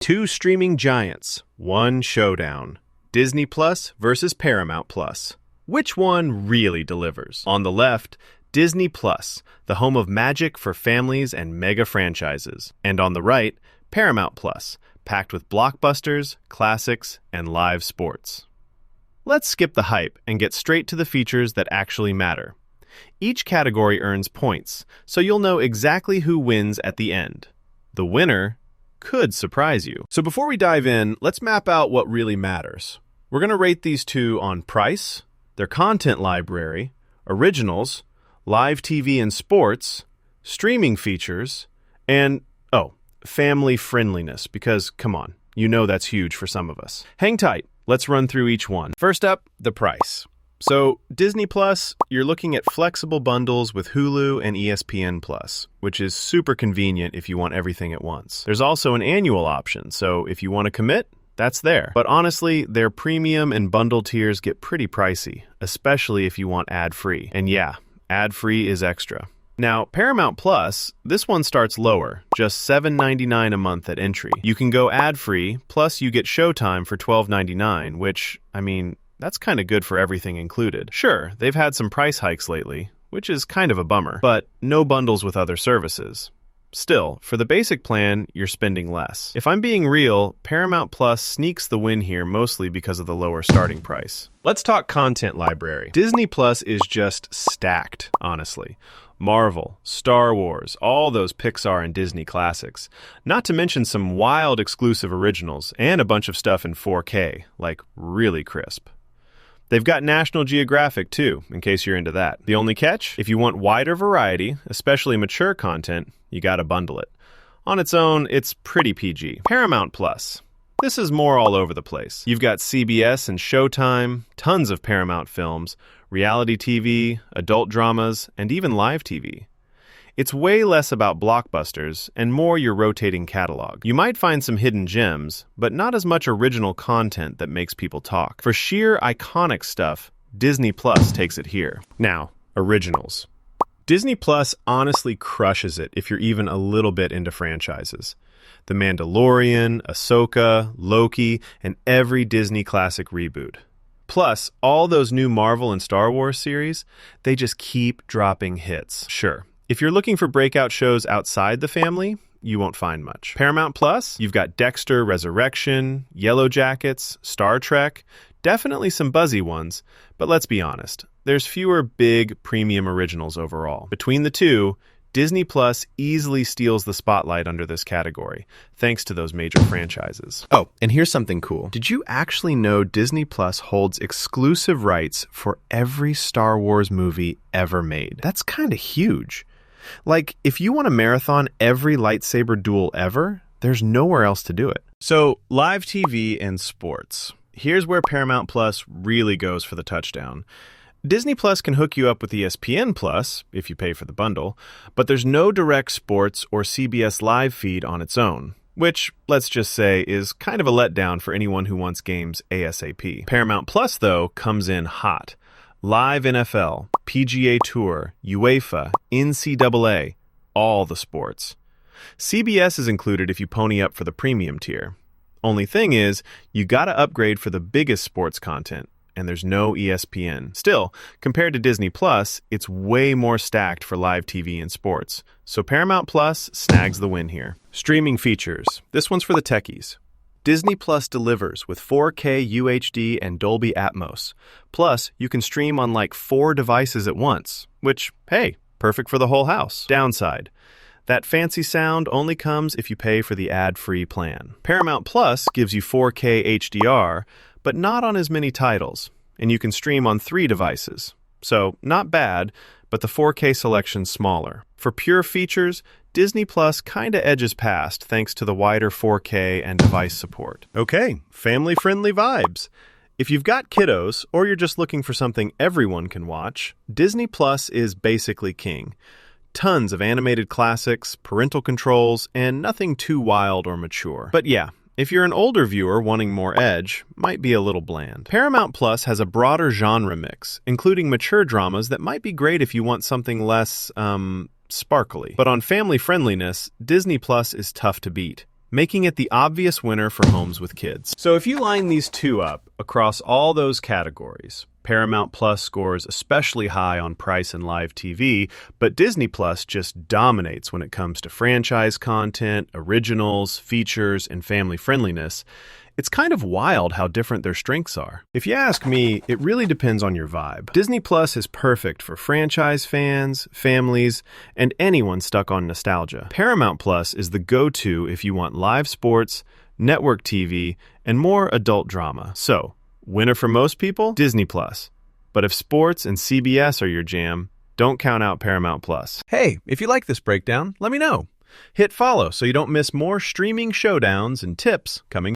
Two streaming giants, one showdown. Disney Plus versus Paramount Plus. Which one really delivers? On the left, Disney Plus, the home of magic for families and mega franchises. And on the right, Paramount Plus, packed with blockbusters, classics, and live sports. Let's skip the hype and get straight to the features that actually matter. Each category earns points, so you'll know exactly who wins at the end. The winner could surprise you. So before we dive in, let's map out what really matters. We're going to rate these two on price, their content library, originals, live TV and sports, streaming features, and, family friendliness, because, come on, you know that's huge for some of us. Hang tight. Let's run through each one. First up, the price. So, Disney Plus, you're looking at flexible bundles with Hulu and ESPN Plus, which is super convenient if you want everything at once. There's also an annual option, so if you want to commit, that's there. But honestly, their premium and bundle tiers get pretty pricey, especially if you want ad-free. And yeah, ad-free is extra. Now, Paramount Plus, this one starts lower, just $7.99 a month at entry. You can go ad-free, plus you get Showtime for $12.99, which, that's kind of good for everything included. Sure, they've had some price hikes lately, which is kind of a bummer, but no bundles with other services. Still, for the basic plan, you're spending less. If I'm being real, Paramount Plus sneaks the win here mostly because of the lower starting price. Let's talk content library. Disney Plus is just stacked, honestly. Marvel, Star Wars, all those Pixar and Disney classics. Not to mention some wild exclusive originals and a bunch of stuff in 4K, like really crisp. They've got National Geographic, too, in case you're into that. The only catch? If you want wider variety, especially mature content, you gotta bundle it. On its own, it's pretty PG. Paramount Plus. This is more all over the place. You've got CBS and Showtime, tons of Paramount films, reality TV, adult dramas, and even live TV. It's way less about blockbusters and more your rotating catalog. You might find some hidden gems, but not as much original content that makes people talk. For sheer iconic stuff, Disney Plus takes it here. Now, originals. Disney Plus honestly crushes it if you're even a little bit into franchises. The Mandalorian, Ahsoka, Loki, and every Disney classic reboot. Plus, all those new Marvel and Star Wars series, they just keep dropping hits. Sure, if you're looking for breakout shows outside the family, you won't find much. Paramount Plus, you've got Dexter, Resurrection, Yellow Jackets, Star Trek, definitely some buzzy ones, but let's be honest, there's fewer big premium originals overall. Between the two, Disney Plus easily steals the spotlight under this category, thanks to those major franchises. Oh, and here's something cool. Did you actually know Disney Plus holds exclusive rights for every Star Wars movie ever made? That's kind of huge. Like, if you want to marathon every lightsaber duel ever, there's nowhere else to do it. So, live TV and sports. Here's where Paramount Plus really goes for the touchdown. Disney Plus can hook you up with ESPN Plus, if you pay for the bundle, but there's no direct sports or CBS live feed on its own, which, let's just say, is kind of a letdown for anyone who wants games ASAP. Paramount Plus, though, comes in hot. Live NFL, PGA Tour, UEFA, NCAA, all the sports. CBS is included if you pony up for the premium tier. Only thing is, you gotta upgrade for the biggest sports content, and there's no ESPN. Still, compared to Disney Plus, it's way more stacked for live TV and sports. So Paramount Plus snags the win here. Streaming features. This one's for the techies. Disney Plus delivers with 4K UHD and Dolby Atmos. Plus, you can stream on like 4 devices at once, which, hey, perfect for the whole house. Downside. That fancy sound only comes if you pay for the ad-free plan. Paramount Plus gives you 4K HDR, but not on as many titles, and you can stream on 3 devices. So, not bad, but the 4K selection's smaller. For pure features, Disney Plus kinda edges past thanks to the wider 4K and device support. Okay, family-friendly vibes. If you've got kiddos, or you're just looking for something everyone can watch, Disney Plus is basically king. Tons of animated classics, parental controls, and nothing too wild or mature. But yeah, if you're an older viewer wanting more edge, might be a little bland. Paramount Plus has a broader genre mix, including mature dramas that might be great if you want something less, sparkly. But on family friendliness, Disney Plus is tough to beat. making it the obvious winner for homes with kids. So if you line these two up across all those categories, Paramount Plus scores especially high on price and live TV, but Disney Plus just dominates when it comes to franchise content, originals, features, and family friendliness. It's kind of wild how different their strengths are. If you ask me, it really depends on your vibe. Disney Plus is perfect for franchise fans, families, and anyone stuck on nostalgia. Paramount Plus is the go-to if you want live sports, network TV, and more adult drama. So, winner for most people? Disney Plus. But if sports and CBS are your jam, don't count out Paramount Plus. Hey, if you like this breakdown, let me know. Hit follow so you don't miss more streaming showdowns and tips coming